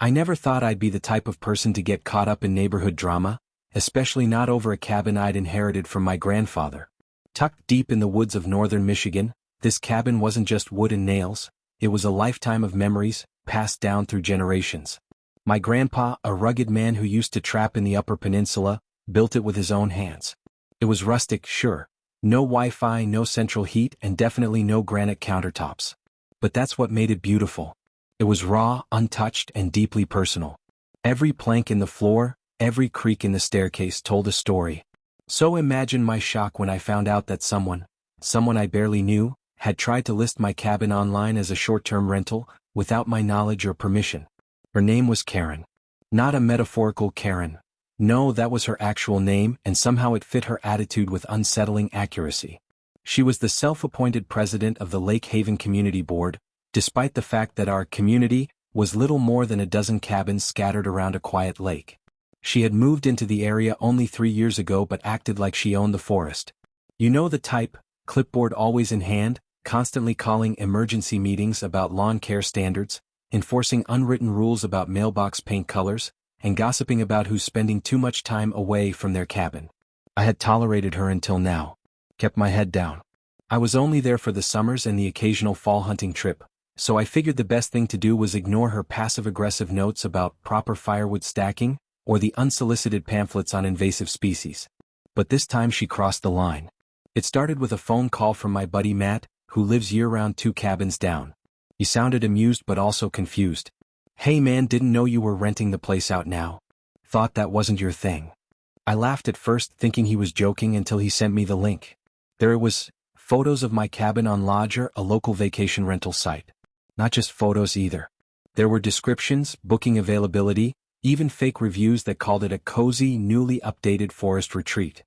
I never thought I'd be the type of person to get caught up in neighborhood drama, especially not over a cabin I'd inherited from my grandfather. Tucked deep in the woods of northern Michigan, this cabin wasn't just wood and nails, it was a lifetime of memories, passed down through generations. My grandpa, a rugged man who used to trap in the Upper Peninsula, built it with his own hands. It was rustic, sure. No Wi-Fi, no central heat, and definitely no granite countertops. But that's what made it beautiful. It was raw, untouched, and deeply personal. Every plank in the floor, every creak in the staircase told a story. So imagine my shock when I found out that someone I barely knew, had tried to list my cabin online as a short-term rental, without my knowledge or permission. Her name was Karen. Not a metaphorical Karen. No, that was her actual name, and somehow it fit her attitude with unsettling accuracy. She was the self-appointed president of the Lake Haven Community Board, despite the fact that our community was little more than a dozen cabins scattered around a quiet lake. She had moved into the area only 3 years ago but acted like she owned the forest. You know the type, clipboard always in hand, constantly calling emergency meetings about lawn care standards, enforcing unwritten rules about mailbox paint colors, and gossiping about who's spending too much time away from their cabin. I had tolerated her until now. Kept my head down. I was only there for the summers and the occasional fall hunting trip, so I figured the best thing to do was ignore her passive-aggressive notes about proper firewood stacking, or the unsolicited pamphlets on invasive species. But this time she crossed the line. It started with a phone call from my buddy Matt, who lives year-round 2 cabins down. He sounded amused but also confused. "Hey man, didn't know you were renting the place out now. Thought that wasn't your thing." I laughed at first, thinking he was joking, until he sent me the link. There it was, photos of my cabin on Lodger, a local vacation rental site. Not just photos either. There were descriptions, booking availability, even fake reviews that called it a cozy, newly updated forest retreat.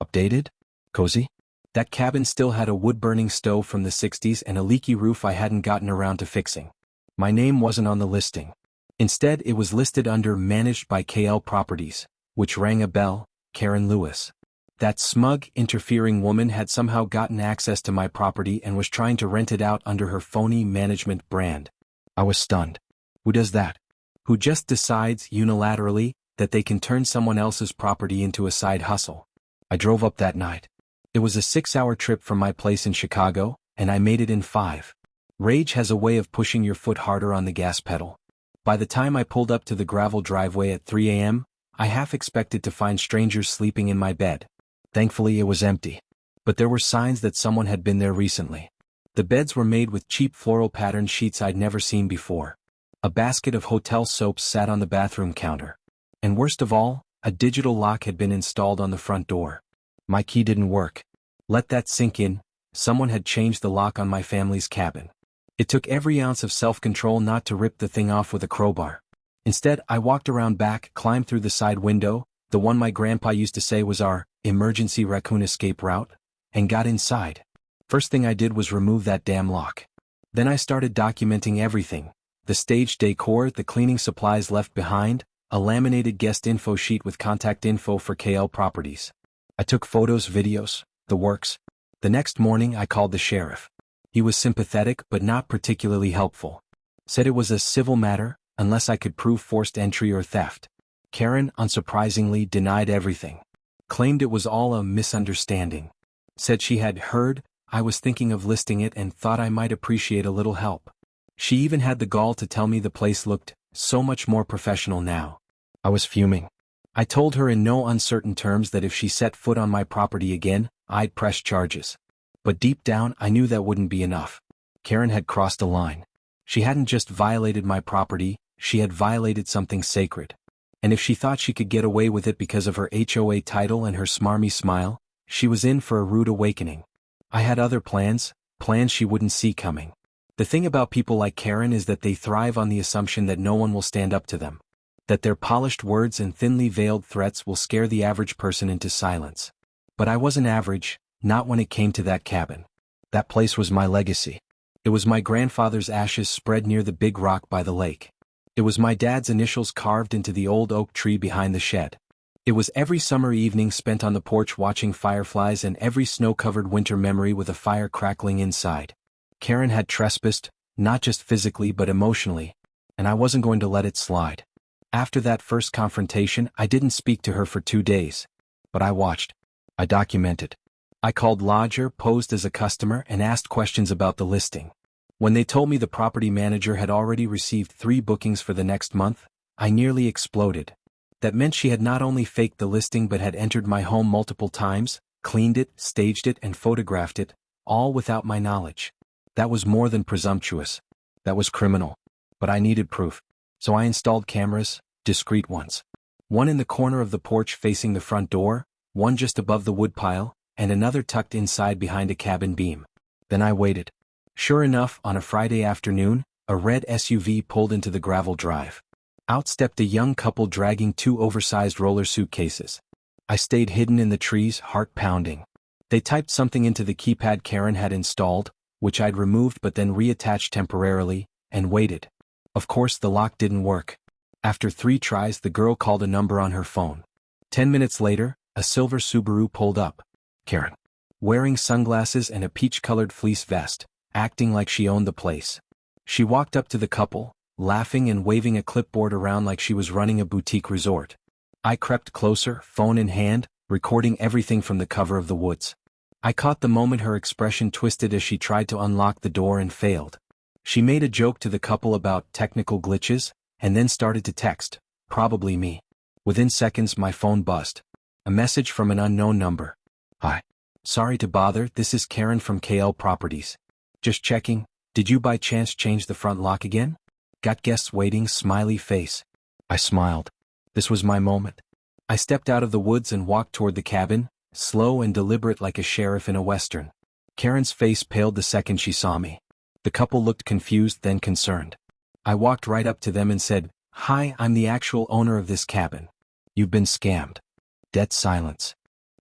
Updated? Cozy? That cabin still had a wood-burning stove from the 60s and a leaky roof I hadn't gotten around to fixing. My name wasn't on the listing. Instead, it was listed under Managed by KL Properties, which rang a bell. Karen Lewis. That smug, interfering woman had somehow gotten access to my property and was trying to rent it out under her phony management brand. I was stunned. Who does that? Who just decides, unilaterally, that they can turn someone else's property into a side hustle? I drove up that night. It was a 6-hour trip from my place in Chicago, and I made it in 5. Rage has a way of pushing your foot harder on the gas pedal. By the time I pulled up to the gravel driveway at 3 a.m., I half expected to find strangers sleeping in my bed. Thankfully it was empty. But there were signs that someone had been there recently. The beds were made with cheap floral patterned sheets I'd never seen before. A basket of hotel soaps sat on the bathroom counter. And worst of all, a digital lock had been installed on the front door. My key didn't work. Let that sink in. Someone had changed the lock on my family's cabin. It took every ounce of self-control not to rip the thing off with a crowbar. Instead, I walked around back, climbed through the side window, the one my grandpa used to say was our emergency raccoon escape route, and got inside. First thing I did was remove that damn lock. Then I started documenting everything. The stage decor, the cleaning supplies left behind, a laminated guest info sheet with contact info for KL Properties. I took photos, videos, the works. The next morning I called the sheriff. He was sympathetic but not particularly helpful. Said it was a civil matter, unless I could prove forced entry or theft. Karen, unsurprisingly, denied everything. Claimed it was all a misunderstanding. Said she had heard I was thinking of listing it and thought I might appreciate a little help. She even had the gall to tell me the place looked so much more professional now. I was fuming. I told her in no uncertain terms that if she set foot on my property again, I'd press charges. But deep down I knew that wouldn't be enough. Karen had crossed a line. She hadn't just violated my property, she had violated something sacred. And if she thought she could get away with it because of her HOA title and her smarmy smile, she was in for a rude awakening. I had other plans she wouldn't see coming. The thing about people like Karen is that they thrive on the assumption that no one will stand up to them. That their polished words and thinly veiled threats will scare the average person into silence. But I wasn't average, not when it came to that cabin. That place was my legacy. It was my grandfather's ashes spread near the big rock by the lake. It was my dad's initials carved into the old oak tree behind the shed. It was every summer evening spent on the porch watching fireflies and every snow-covered winter memory with a fire crackling inside. Karen had trespassed, not just physically but emotionally. and I wasn't going to let it slide. After that first confrontation, I didn't speak to her for 2 days. But I watched. I documented. I called lodger, posed as a customer, and asked questions about the listing. When they told me the property manager had already received 3 bookings for the next month, I nearly exploded. That meant she had not only faked the listing but had entered my home multiple times, cleaned it, staged it, and photographed it, all without my knowledge. That was more than presumptuous. That was criminal. But I needed proof. So I installed cameras, discreet ones. One in the corner of the porch facing the front door, one just above the woodpile, and another tucked inside behind a cabin beam. Then I waited. Sure enough, on a Friday afternoon, a red SUV pulled into the gravel drive. Out stepped a young couple dragging 2 oversized roller suitcases. I stayed hidden in the trees, heart pounding. They typed something into the keypad Karen had installed, which I'd removed but then reattached temporarily, and waited. Of course the lock didn't work. After 3 tries the girl called a number on her phone. 10 minutes later, a silver Subaru pulled up. Karen. Wearing sunglasses and a peach-colored fleece vest, acting like she owned the place. She walked up to the couple, laughing and waving a clipboard around like she was running a boutique resort. I crept closer, phone in hand, recording everything from the cover of the woods. I caught the moment her expression twisted as she tried to unlock the door and failed. She made a joke to the couple about technical glitches, and then started to text, probably me. Within seconds my phone buzzed. A message from an unknown number. Hi. Sorry to bother, this is Karen from KL Properties. Just checking, did you by chance change the front lock again? Got guests waiting, smiley face. I smiled. This was my moment. I stepped out of the woods and walked toward the cabin, slow and deliberate like a sheriff in a western. Karen's face paled the second she saw me. The couple looked confused, then concerned. I walked right up to them and said, "Hi, I'm the actual owner of this cabin. You've been scammed." Dead silence.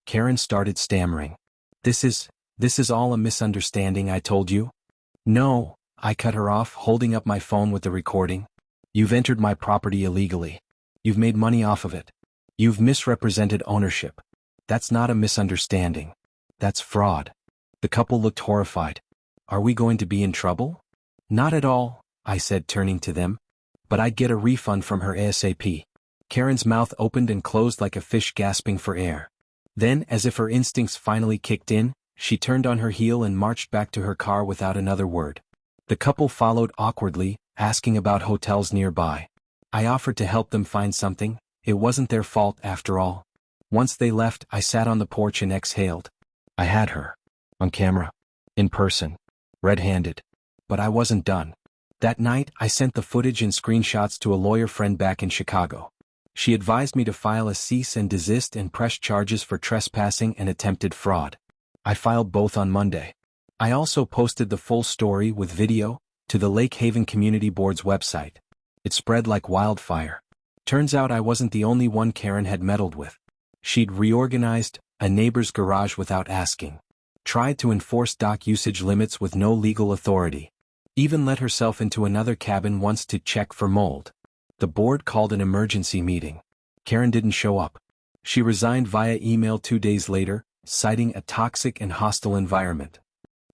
Karen started stammering. This is all a misunderstanding, I told you." "No," I cut her off, holding up my phone with the recording. "You've entered my property illegally. You've made money off of it. You've misrepresented ownership. That's not a misunderstanding. That's fraud." The couple looked horrified. "Are we going to be in trouble?" "Not at all," I said, turning to them. "But I'd get a refund from her ASAP." Karen's mouth opened and closed like a fish gasping for air. Then, as if her instincts finally kicked in, she turned on her heel and marched back to her car without another word. The couple followed awkwardly, asking about hotels nearby. I offered to help them find something. It wasn't their fault after all. Once they left, I sat on the porch and exhaled. I had her. On camera. In person. Red-handed. But I wasn't done. That night, I sent the footage and screenshots to a lawyer friend back in Chicago. She advised me to file a cease and desist and press charges for trespassing and attempted fraud. I filed both on Monday. I also posted the full story with video to the Lake Haven Community Board's website. It spread like wildfire. Turns out I wasn't the only one Karen had meddled with. She'd reorganized a neighbor's garage without asking. Tried to enforce dock usage limits with no legal authority. Even let herself into another cabin once to check for mold. The board called an emergency meeting. Karen didn't show up. She resigned via email 2 days later, citing a toxic and hostile environment.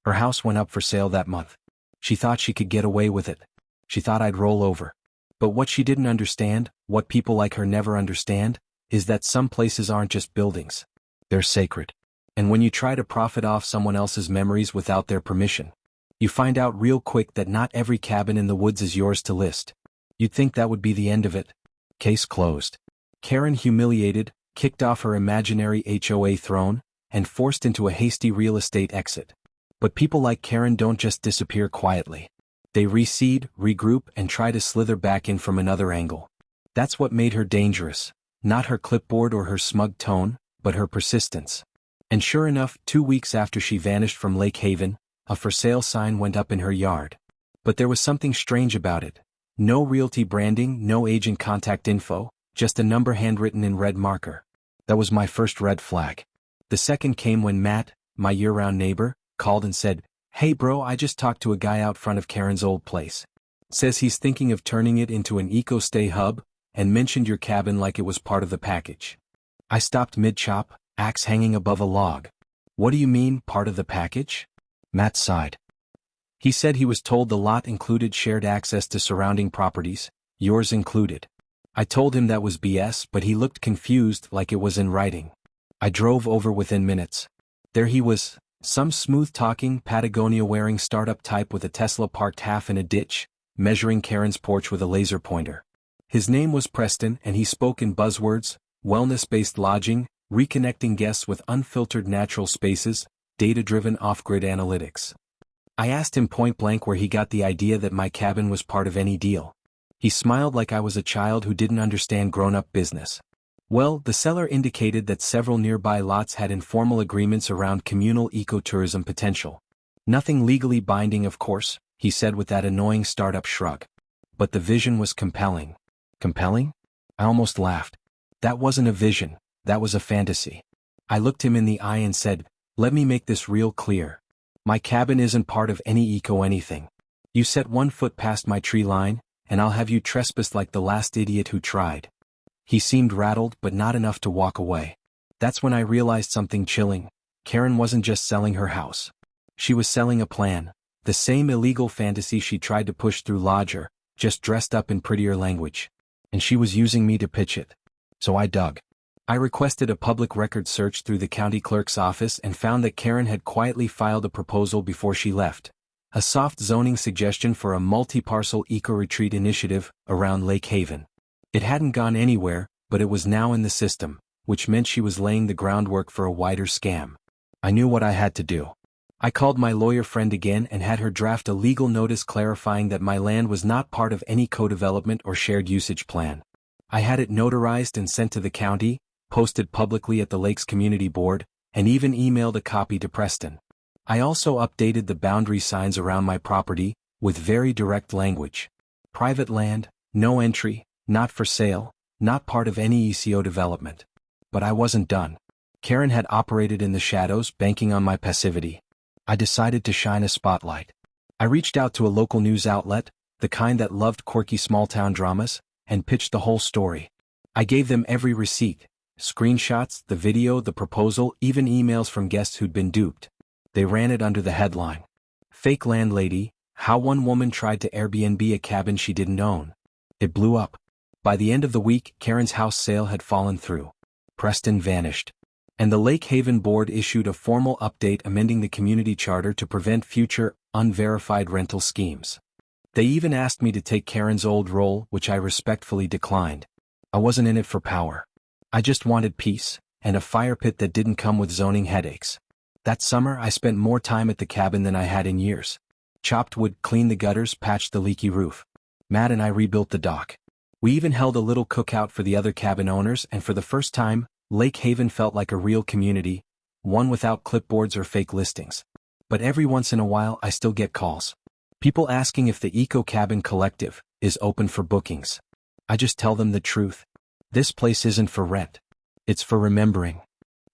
Her house went up for sale that month. She thought she could get away with it. She thought I'd roll over. But what she didn't understand, what people like her never understand, is that some places aren't just buildings. They're sacred. And when you try to profit off someone else's memories without their permission, you find out real quick that not every cabin in the woods is yours to list. You'd think that would be the end of it. Case closed. Karen, humiliated, kicked off her imaginary HOA throne, and forced into a hasty real estate exit. But people like Karen don't just disappear quietly. They reseed, regroup, and try to slither back in from another angle. That's what made her dangerous. Not her clipboard or her smug tone, but her persistence. And sure enough, 2 weeks after she vanished from Lake Haven, a for sale sign went up in her yard. But there was something strange about it. No realty branding, no agent contact info, just a number handwritten in red marker. That was my first red flag. The second came when Matt, my year-round neighbor, called and said, "Hey bro, I just talked to a guy out front of Karen's old place. Says he's thinking of turning it into an eco-stay hub, and mentioned your cabin like it was part of the package." I stopped mid-chop, axe hanging above a log. "What do you mean, part of the package?" Matt sighed. He said he was told the lot included shared access to surrounding properties, yours included. I told him that was BS, but he looked confused like it was in writing. I drove over within minutes. There he was, some smooth-talking, Patagonia-wearing startup type with a Tesla parked half in a ditch, measuring Karen's porch with a laser pointer. His name was Preston and he spoke in buzzwords: wellness-based lodging, reconnecting guests with unfiltered natural spaces, data-driven off-grid analytics. I asked him point-blank where he got the idea that my cabin was part of any deal. He smiled like I was a child who didn't understand grown-up business. Well, the seller indicated that several nearby lots had informal agreements around communal ecotourism potential. Nothing legally binding, of course, he said with that annoying startup shrug. But the vision was compelling. Compelling? I almost laughed. That wasn't a vision, that was a fantasy. I looked him in the eye and said, "Let me make this real clear. My cabin isn't part of any eco-anything. You set 1 foot past my tree line, and I'll have you trespassed like the last idiot who tried." He seemed rattled but not enough to walk away. That's when I realized something chilling. Karen wasn't just selling her house. She was selling a plan, the same illegal fantasy she tried to push through Lodger, just dressed up in prettier language. And she was using me to pitch it. So I dug. I requested a public record search through the county clerk's office and found that Karen had quietly filed a proposal before she left. A soft zoning suggestion for a multi-parcel eco-retreat initiative around Lake Haven. It hadn't gone anywhere, but it was now in the system, which meant she was laying the groundwork for a wider scam. I knew what I had to do. I called my lawyer friend again and had her draft a legal notice clarifying that my land was not part of any co-development or shared usage plan. I had it notarized and sent to the county, posted publicly at the lake's community board, and even emailed a copy to Preston. I also updated the boundary signs around my property, with very direct language. Private land, no entry, not for sale, not part of any ECO development. But I wasn't done. Karen had operated in the shadows, banking on my passivity. I decided to shine a spotlight. I reached out to a local news outlet, the kind that loved quirky small-town dramas, and pitched the whole story. I gave them every receipt, screenshots, the video, the proposal, even emails from guests who'd been duped. They ran it under the headline: "Fake Landlady, How One Woman Tried to Airbnb a Cabin She Didn't Own." It blew up. By the end of the week, Karen's house sale had fallen through. Preston vanished. And the Lake Haven board issued a formal update amending the community charter to prevent future, unverified rental schemes. They even asked me to take Karen's old role, which I respectfully declined. I wasn't in it for power. I just wanted peace, and a fire pit that didn't come with zoning headaches. That summer I spent more time at the cabin than I had in years. Chopped wood, cleaned the gutters, patched the leaky roof. Matt and I rebuilt the dock. We even held a little cookout for the other cabin owners, and for the first time, Lake Haven felt like a real community, one without clipboards or fake listings. But every once in a while I still get calls. People asking if the Eco Cabin Collective is open for bookings. I just tell them the truth. This place isn't for rent. It's for remembering.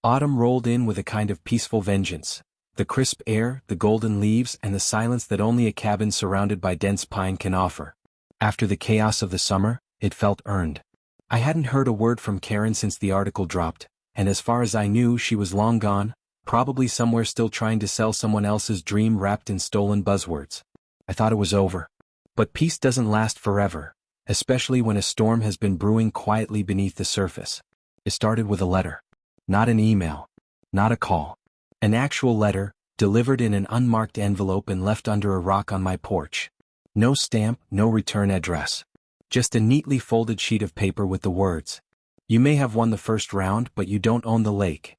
Autumn rolled in with a kind of peaceful vengeance. The crisp air, the golden leaves, and the silence that only a cabin surrounded by dense pine can offer. After the chaos of the summer, it felt earned. I hadn't heard a word from Karen since the article dropped, and as far as I knew she was long gone, probably somewhere still trying to sell someone else's dream wrapped in stolen buzzwords. I thought it was over. But peace doesn't last forever, especially when a storm has been brewing quietly beneath the surface. It started with a letter. Not an email. Not a call. An actual letter, delivered in an unmarked envelope and left under a rock on my porch. No stamp, no return address. Just a neatly folded sheet of paper with the words, "You may have won the first round, but you don't own the lake."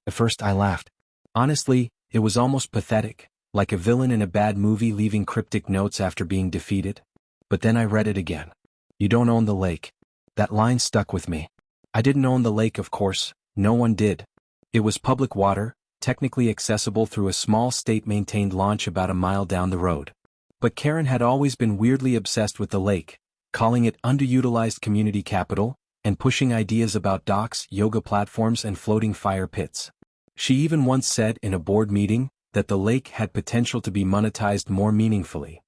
At first I laughed. Honestly, it was almost pathetic, like a villain in a bad movie leaving cryptic notes after being defeated. But then I read it again. "You don't own the lake." That line stuck with me. I didn't own the lake, of course, no one did. It was public water, technically accessible through a small state-maintained launch about a mile down the road. But Karen had always been weirdly obsessed with the lake, calling it underutilized community capital, and pushing ideas about docks, yoga platforms, and floating fire pits. She even once said in a board meeting that the lake had potential to be monetized more meaningfully.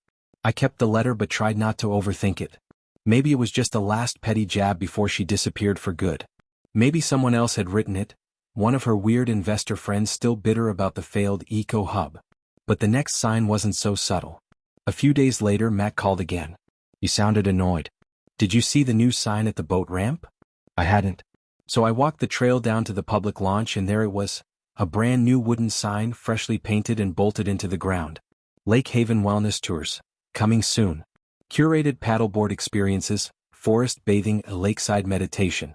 I kept the letter but tried not to overthink it. Maybe it was just a last petty jab before she disappeared for good. Maybe someone else had written it, one of her weird investor friends still bitter about the failed Eco Hub. But the next sign wasn't so subtle. A few days later Matt called again. He sounded annoyed. Did you see the new sign at the boat ramp? I hadn't. So I walked the trail down to the public launch and there it was, a brand new wooden sign freshly painted and bolted into the ground. Lake Haven Wellness Tours, coming soon. Curated paddleboard experiences, forest bathing, a lakeside meditation.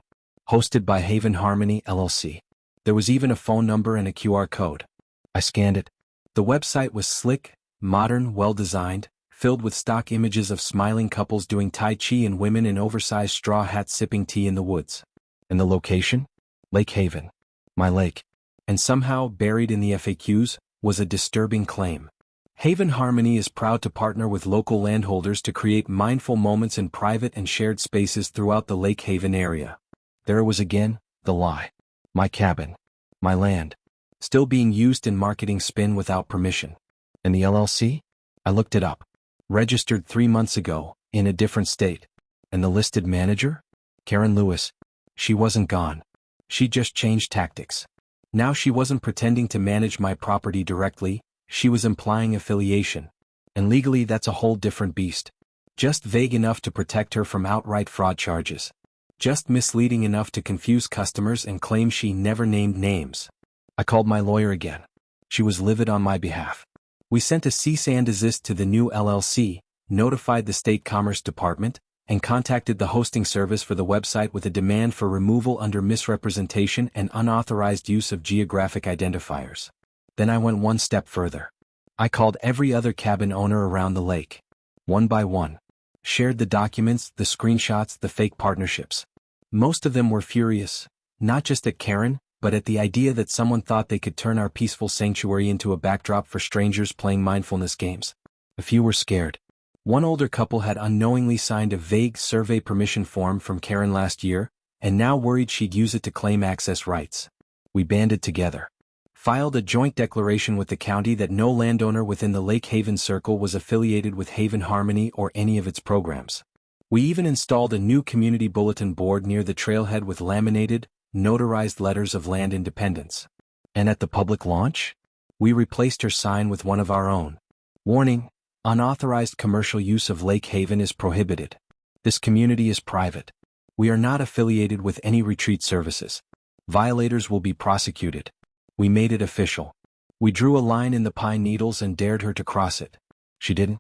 Hosted by Haven Harmony LLC. There was even a phone number and a QR code. I scanned it. The website was slick, modern, well-designed, filled with stock images of smiling couples doing Tai Chi and women in oversized straw hats sipping tea in the woods. And the location? Lake Haven. My lake. And somehow, buried in the FAQs, was a disturbing claim. Haven Harmony is proud to partner with local landholders to create mindful moments in private and shared spaces throughout the Lake Haven area. There it was again, the lie. My cabin. My land. Still being used in marketing spin without permission. And the LLC? I looked it up. Registered 3 months ago, in a different state. And the listed manager? Karen Lewis. She wasn't gone. She just changed tactics. Now she wasn't pretending to manage my property directly, she was implying affiliation. And legally that's a whole different beast. Just vague enough to protect her from outright fraud charges. Just misleading enough to confuse customers and claim she never named names. I called my lawyer again. She was livid on my behalf. We sent a cease and desist to the new LLC, notified the State Commerce Department, and contacted the hosting service for the website with a demand for removal under misrepresentation and unauthorized use of geographic identifiers. Then I went one step further. I called every other cabin owner around the lake. One by one. Shared the documents, the screenshots, the fake partnerships. Most of them were furious, not just at Karen, but at the idea that someone thought they could turn our peaceful sanctuary into a backdrop for strangers playing mindfulness games. A few were scared. One older couple had unknowingly signed a vague survey permission form from Karen last year, and now worried she'd use it to claim access rights. We banded together. Filed a joint declaration with the county that no landowner within the Lake Haven Circle was affiliated with Haven Harmony or any of its programs. We even installed a new community bulletin board near the trailhead with laminated, notarized letters of land independence. And at the public launch? We replaced her sign with one of our own. Warning: unauthorized commercial use of Lake Haven is prohibited. This community is private. We are not affiliated with any retreat services. Violators will be prosecuted. We made it official. We drew a line in the pine needles and dared her to cross it. She didn't.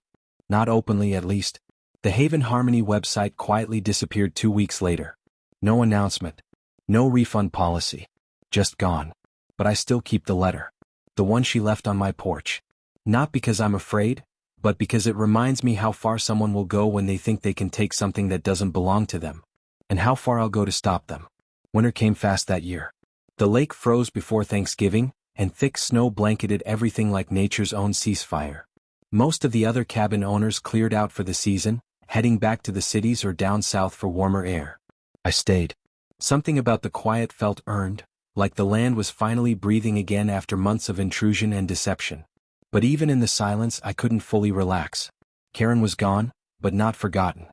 Not openly, at least. The Haven Harmony website quietly disappeared 2 weeks later. No announcement. No refund policy. Just gone. But I still keep the letter. The one she left on my porch. Not because I'm afraid, but because it reminds me how far someone will go when they think they can take something that doesn't belong to them. And how far I'll go to stop them. Winter came fast that year. The lake froze before Thanksgiving, and thick snow blanketed everything like nature's own ceasefire. Most of the other cabin owners cleared out for the season, heading back to the cities or down south for warmer air. I stayed. Something about the quiet felt earned, like the land was finally breathing again after months of intrusion and deception. But even in the silence I couldn't fully relax. Karen was gone, but not forgotten.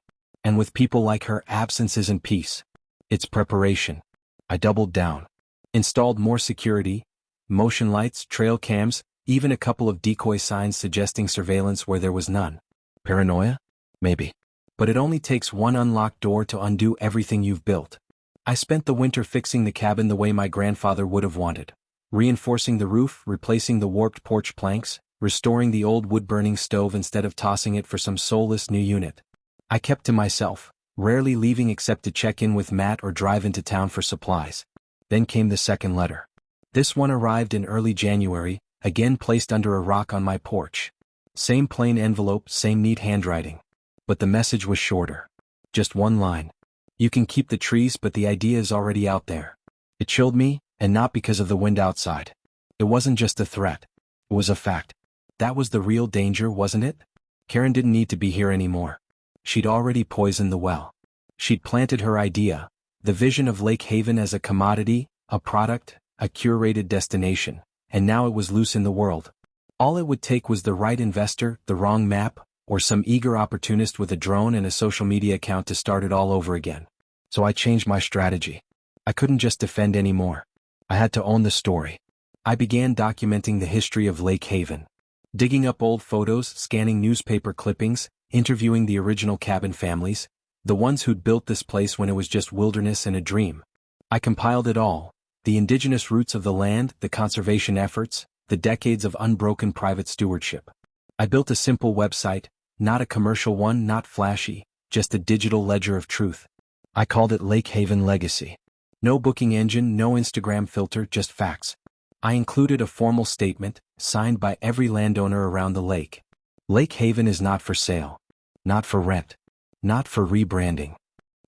And with people like her, absence isn't peace. It's preparation. I doubled down. Installed more security, motion lights, trail cams, even a couple of decoy signs suggesting surveillance where there was none. Paranoia? Maybe. But it only takes one unlocked door to undo everything you've built. I spent the winter fixing the cabin the way my grandfather would have wanted. Reinforcing the roof, replacing the warped porch planks, restoring the old wood-burning stove instead of tossing it for some soulless new unit. I kept to myself, rarely leaving except to check in with Matt or drive into town for supplies. Then came the second letter. This one arrived in early January, again placed under a rock on my porch. Same plain envelope, same neat handwriting. But the message was shorter. Just one line. You can keep the trees, but the idea is already out there. It chilled me, and not because of the wind outside. It wasn't just a threat. It was a fact. That was the real danger, wasn't it? Karen didn't need to be here anymore. She'd already poisoned the well. She'd planted her idea, the vision of Lake Haven as a commodity, a product, a curated destination, and now it was loose in the world. All it would take was the right investor, the wrong map, or some eager opportunist with a drone and a social media account to start it all over again. So I changed my strategy. I couldn't just defend anymore. I had to own the story. I began documenting the history of Lake Haven. Digging up old photos, scanning newspaper clippings, interviewing the original cabin families, The ones who'd built this place when it was just wilderness and a dream. I compiled it all. The indigenous roots of the land, the conservation efforts, the decades of unbroken private stewardship. I built a simple website, not a commercial one, not flashy, just a digital ledger of truth. I called it Lake Haven Legacy. No booking engine, no Instagram filter, just facts. I included a formal statement, signed by every landowner around the lake. Lake Haven is not for sale. Not for rent. Not for rebranding.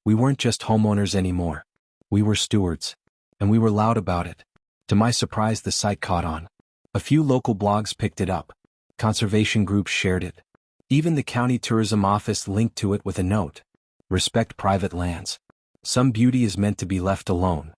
We weren't just homeowners anymore. We were stewards. And we were loud about it. To my surprise, the site caught on. A few local blogs picked it up. Conservation groups shared it. Even the county tourism office linked to it with a note. Respect private lands. Some beauty is meant to be left alone.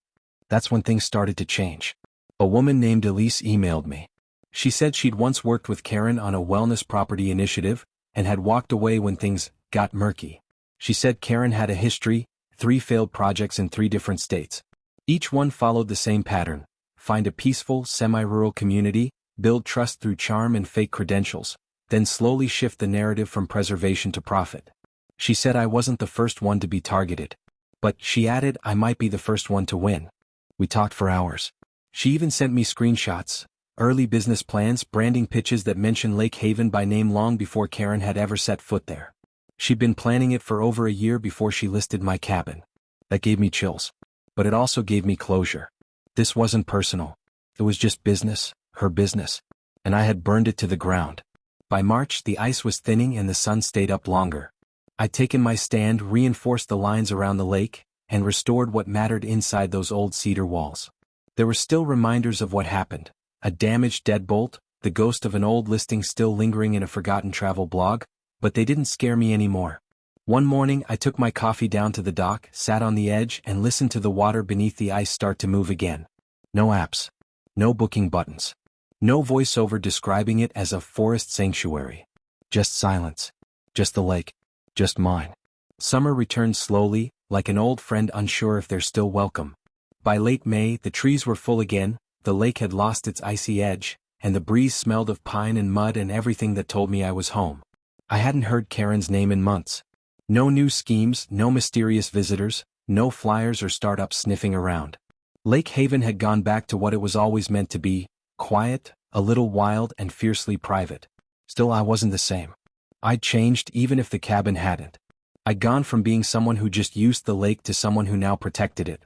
That's when things started to change. A woman named Elise emailed me. She said she'd once worked with Karen on a wellness property initiative and had walked away when things got murky. She said Karen had a history, 3 failed projects in 3 different states. Each one followed the same pattern: find a peaceful, semi-rural community, build trust through charm and fake credentials, then slowly shift the narrative from preservation to profit. She said I wasn't the first one to be targeted. But, she added, I might be the first one to win. We talked for hours. She even sent me screenshots, early business plans, branding pitches that mentioned Lake Haven by name long before Karen had ever set foot there. She'd been planning it for over a year before she listed my cabin. That gave me chills. But it also gave me closure. This wasn't personal. It was just business, her business. And I had burned it to the ground. By March, the ice was thinning and the sun stayed up longer. I'd taken my stand, reinforced the lines around the lake, and restored what mattered inside those old cedar walls. There were still reminders of what happened. A damaged deadbolt, the ghost of an old listing still lingering in a forgotten travel blog, but they didn't scare me anymore. One morning I took my coffee down to the dock, sat on the edge and listened to the water beneath the ice start to move again. No apps. No booking buttons. No voiceover describing it as a forest sanctuary. Just silence. Just the lake. Just mine. Summer returned slowly, like an old friend unsure if they're still welcome. By late May, the trees were full again, the lake had lost its icy edge, and the breeze smelled of pine and mud and everything that told me I was home. I hadn't heard Karen's name in months. No new schemes, no mysterious visitors, no flyers or startups sniffing around. Lake Haven had gone back to what it was always meant to be: quiet, a little wild and fiercely private. Still, I wasn't the same. I'd changed even if the cabin hadn't. I'd gone from being someone who just used the lake to someone who now protected it.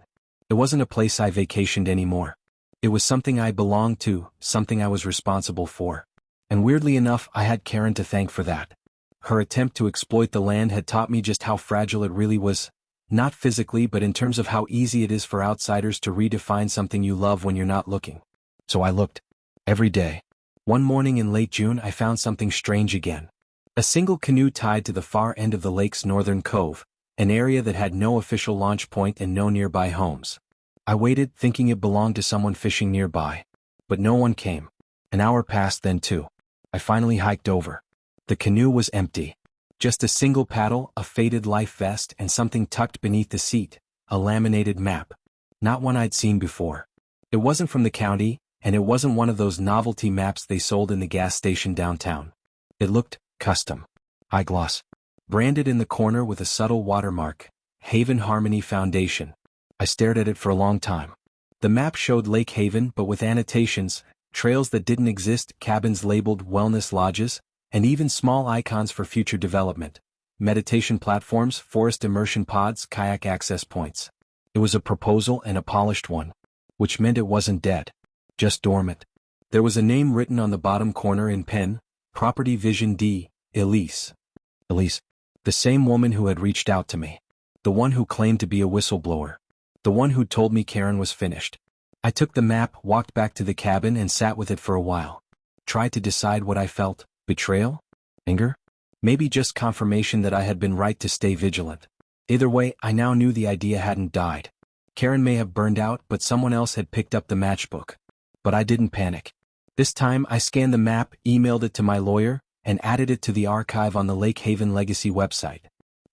It wasn't a place I vacationed anymore. It was something I belonged to, something I was responsible for. And weirdly enough, I had Karen to thank for that. Her attempt to exploit the land had taught me just how fragile it really was. Not physically, but in terms of how easy it is for outsiders to redefine something you love when you're not looking. So I looked. Every day. One morning in late June I found something strange again. A single canoe tied to the far end of the lake's northern cove, an area that had no official launch point and no nearby homes. I waited, thinking it belonged to someone fishing nearby. But no one came. An hour passed then too. I finally hiked over. The canoe was empty. Just a single paddle, a faded life vest, and something tucked beneath the seat, a laminated map. Not one I'd seen before. It wasn't from the county, and it wasn't one of those novelty maps they sold in the gas station downtown. It looked custom. Eyegloss. Branded in the corner with a subtle watermark, Haven Harmony Foundation. I stared at it for a long time. The map showed Lake Haven but with annotations, trails that didn't exist, cabins labeled wellness lodges, and even small icons for future development. Meditation platforms, forest immersion pods, kayak access points. It was a proposal and a polished one. Which meant it wasn't dead. Just dormant. There was a name written on the bottom corner in pen, Property Vision D, Elise. Elise. The same woman who had reached out to me. The one who claimed to be a whistleblower. The one who told me Karen was finished. I took the map, walked back to the cabin and sat with it for a while. Tried to decide what I felt. Betrayal? Anger? Maybe just confirmation that I had been right to stay vigilant. Either way, I now knew the idea hadn't died. Karen may have burned out, but someone else had picked up the matchbook. But I didn't panic. This time I scanned the map, emailed it to my lawyer, and added it to the archive on the Lake Haven Legacy website.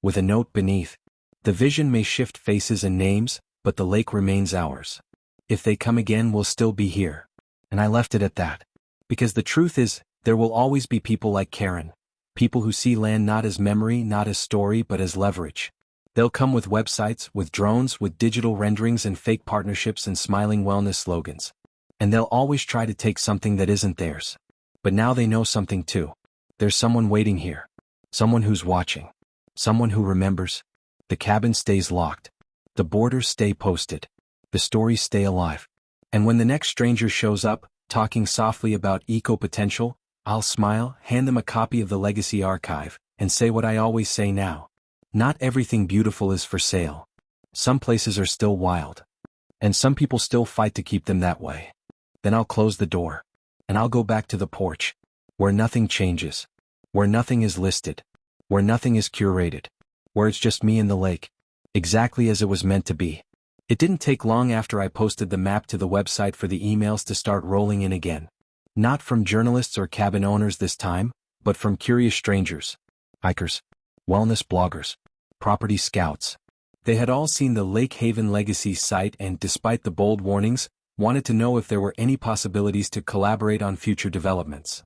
With a note beneath. The vision may shift faces and names, but the lake remains ours. If they come again, we'll still be here. And I left it at that. Because the truth is, there will always be people like Karen. People who see land not as memory, not as story, but as leverage. They'll come with websites, with drones, with digital renderings and fake partnerships and smiling wellness slogans. And they'll always try to take something that isn't theirs. But now they know something too. There's someone waiting here. Someone who's watching. Someone who remembers. The cabin stays locked. The borders stay posted. The stories stay alive. And when the next stranger shows up, talking softly about eco-potential, I'll smile, hand them a copy of the Legacy Archive, and say what I always say now. Not everything beautiful is for sale. Some places are still wild. And some people still fight to keep them that way. Then I'll close the door. And I'll go back to the porch. Where nothing changes. Where nothing is listed. Where nothing is curated. Where it's just me and the lake. Exactly as it was meant to be. It didn't take long after I posted the map to the website for the emails to start rolling in again. Not from journalists or cabin owners this time, but from curious strangers. Hikers. Wellness bloggers. Property scouts. They had all seen the Lake Haven Legacy site and, despite the bold warnings, wanted to know if there were any possibilities to collaborate on future developments.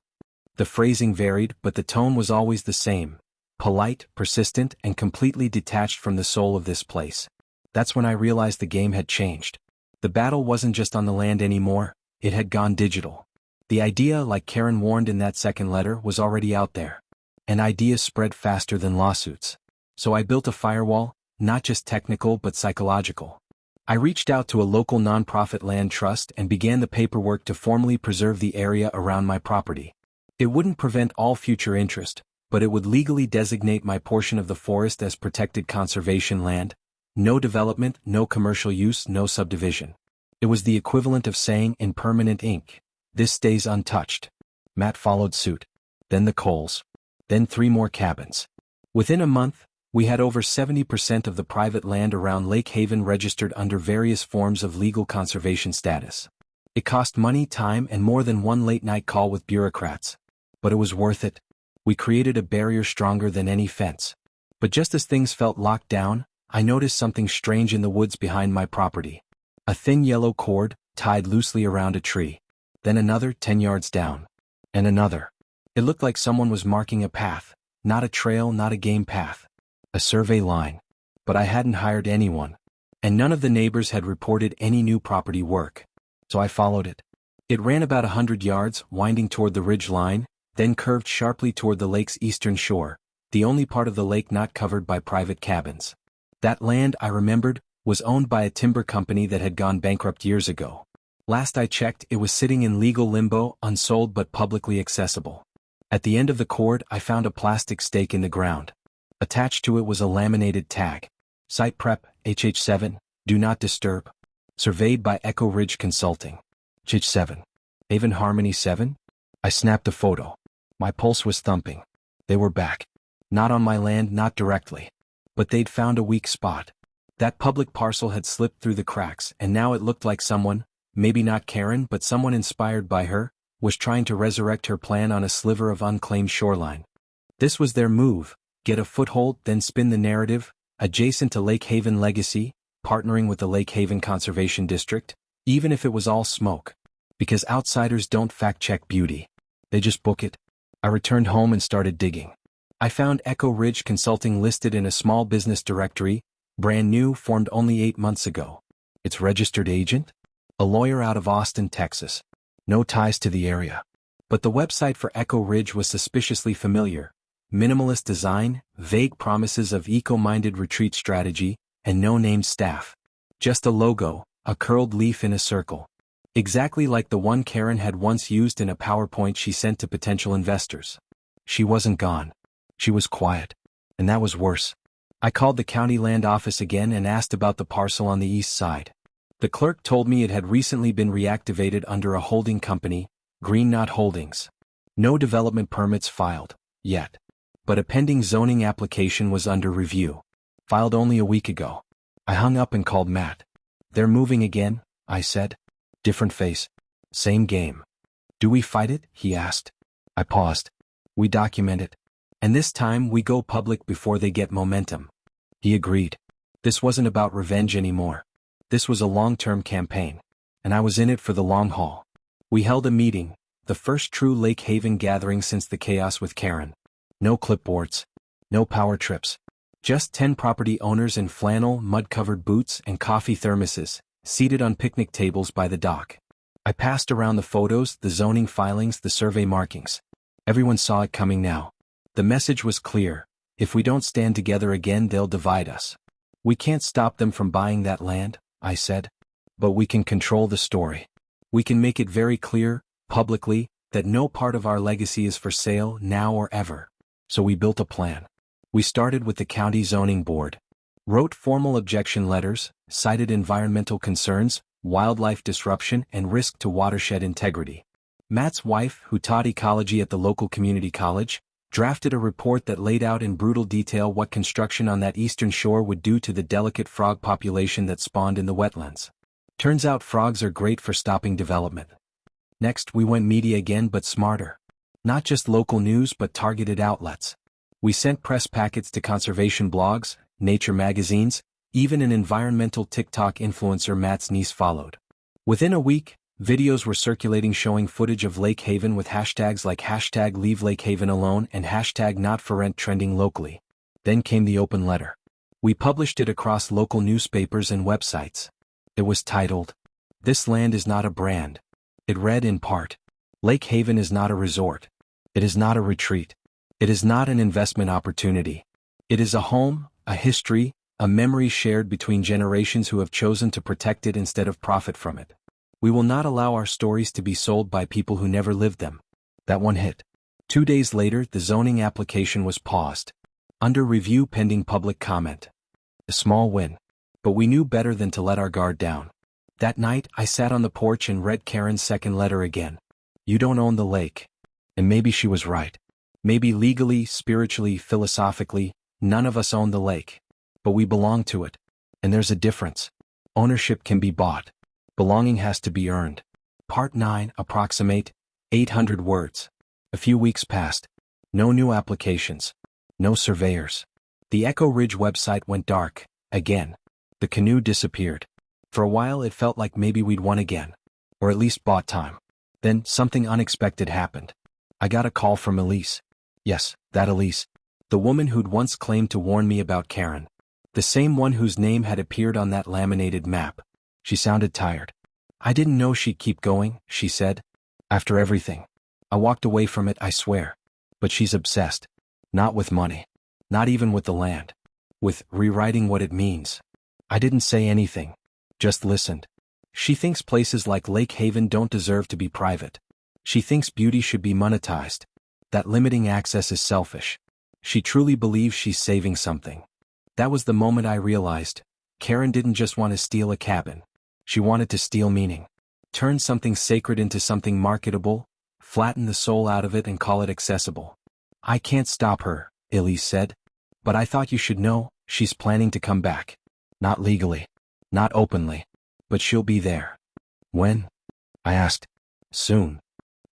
The phrasing varied, but the tone was always the same. Polite, persistent, and completely detached from the soul of this place. That's when I realized the game had changed. The battle wasn't just on the land anymore, it had gone digital. The idea, like Karen warned in that second letter, was already out there. And ideas spread faster than lawsuits. So I built a firewall, not just technical but psychological. I reached out to a local nonprofit land trust and began the paperwork to formally preserve the area around my property. It wouldn't prevent all future interest, but it would legally designate my portion of the forest as protected conservation land. No development, no commercial use, no subdivision. It was the equivalent of saying in permanent ink, this stays untouched. Matt followed suit. Then the Coles. Then 3 more cabins. Within a month, we had over 70% of the private land around Lake Haven registered under various forms of legal conservation status. It cost money, time, and more than one late-night call with bureaucrats. But it was worth it. We created a barrier stronger than any fence. But just as things felt locked down, I noticed something strange in the woods behind my property. A thin yellow cord, tied loosely around a tree. Then another 10 yards down. And another. It looked like someone was marking a path. Not a trail, not a game path. A survey line. But I hadn't hired anyone. And none of the neighbors had reported any new property work. So I followed it. It ran about 100 yards, winding toward the ridge line, then curved sharply toward the lake's eastern shore, the only part of the lake not covered by private cabins. That land, I remembered, was owned by a timber company that had gone bankrupt years ago. Last I checked, it was sitting in legal limbo, unsold but publicly accessible. At the end of the cord, I found a plastic stake in the ground. Attached to it was a laminated tag. Site prep, HH7, do not disturb. Surveyed by Echo Ridge Consulting. HH7. Haven Harmony 7? I snapped a photo. My pulse was thumping. They were back. Not on my land, not directly. But they'd found a weak spot. That public parcel had slipped through the cracks, and now it looked like someone, maybe not Karen but someone inspired by her, was trying to resurrect her plan on a sliver of unclaimed shoreline. This was their move, get a foothold, then spin the narrative, adjacent to Lake Haven Legacy, partnering with the Lake Haven Conservation District, even if it was all smoke. Because outsiders don't fact-check beauty. They just book it. I returned home and started digging. I found Echo Ridge Consulting listed in a small business directory, brand new, formed only 8 months ago. Its registered agent? A lawyer out of Austin, Texas. No ties to the area. But the website for Echo Ridge was suspiciously familiar. Minimalist design, vague promises of eco-minded retreat strategy, and no named staff. Just a logo, a curled leaf in a circle. Exactly like the one Karen had once used in a PowerPoint she sent to potential investors. She wasn't gone. She was quiet. And that was worse. I called the county land office again and asked about the parcel on the east side. The clerk told me it had recently been reactivated under a holding company, Green Knot Holdings. No development permits filed, yet. But a pending zoning application was under review. Filed only a week ago. I hung up and called Matt. They're moving again, I said. Different face. Same game. Do we fight it? He asked. I paused. We document it. And this time we go public before they get momentum. He agreed. This wasn't about revenge anymore. This was a long-term campaign. And I was in it for the long haul. We held a meeting, the first true Lake Haven gathering since the chaos with Karen. No clipboards. No power trips. Just 10 property owners in flannel, mud-covered boots and coffee thermoses, seated on picnic tables by the dock. I passed around the photos, the zoning filings, the survey markings. Everyone saw it coming now. The message was clear. If we don't stand together again, they'll divide us. We can't stop them from buying that land, I said. But we can control the story. We can make it very clear, publicly, that no part of our legacy is for sale now or ever. So we built a plan. We started with the county zoning board. Wrote formal objection letters, cited environmental concerns, wildlife disruption and risk to watershed integrity. Matt's wife, who taught ecology at the local community college, drafted a report that laid out in brutal detail what construction on that eastern shore would do to the delicate frog population that spawned in the wetlands. Turns out frogs are great for stopping development. Next, we went media again, but smarter. Not just local news but targeted outlets. We sent press packets to conservation blogs, nature magazines, even an environmental TikTok influencer Matt's niece followed. Within a week, videos were circulating showing footage of Lake Haven with hashtags like hashtag Leave Lake Haven Alone and hashtag Not For Rent trending locally. Then came the open letter. We published it across local newspapers and websites. It was titled, "This Land Is Not a Brand." It read in part, "Lake Haven is not a resort. It is not a retreat. It is not an investment opportunity. It is a home, a history, a memory shared between generations who have chosen to protect it instead of profit from it. We will not allow our stories to be sold by people who never lived them." That one hit. 2 days later, the zoning application was paused. Under review pending public comment. A small win. But we knew better than to let our guard down. That night, I sat on the porch and read Karen's second letter again. You don't own the lake. And maybe she was right. Maybe legally, spiritually, philosophically, none of us own the lake. But we belong to it. And there's a difference. Ownership can be bought. Belonging has to be earned. Part 9, approximate, 800 words. A few weeks passed. No new applications. No surveyors. The Echo Ridge website went dark, again. The canoe disappeared. For a while it felt like maybe we'd won again. Or at least bought time. Then something unexpected happened. I got a call from Elise. Yes, that Elise. The woman who'd once claimed to warn me about Karen. The same one whose name had appeared on that laminated map. She sounded tired. "I didn't know she'd keep going," she said. "After everything. I walked away from it, I swear. But she's obsessed. Not with money. Not even with the land. With rewriting what it means." I didn't say anything. Just listened. She thinks places like Lake Haven don't deserve to be private. She thinks beauty should be monetized. That limiting access is selfish. She truly believes she's saving something. That was the moment I realized. Karen didn't just want to steal a cabin. She wanted to steal meaning. Turn something sacred into something marketable, flatten the soul out of it and call it accessible. "I can't stop her," Elise said. "But I thought you should know, she's planning to come back. Not legally. Not openly. But she'll be there." "When?" I asked. "Soon."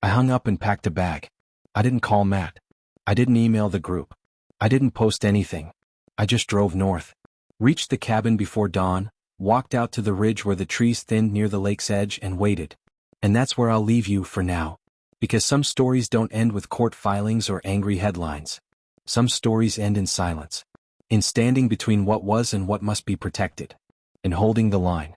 I hung up and packed a bag. I didn't call Matt. I didn't email the group. I didn't post anything. I just drove north. Reached the cabin before dawn, walked out to the ridge where the trees thinned near the lake's edge and waited. And that's where I'll leave you for now. Because some stories don't end with court filings or angry headlines. Some stories end in silence. In standing between what was and what must be protected. In holding the line.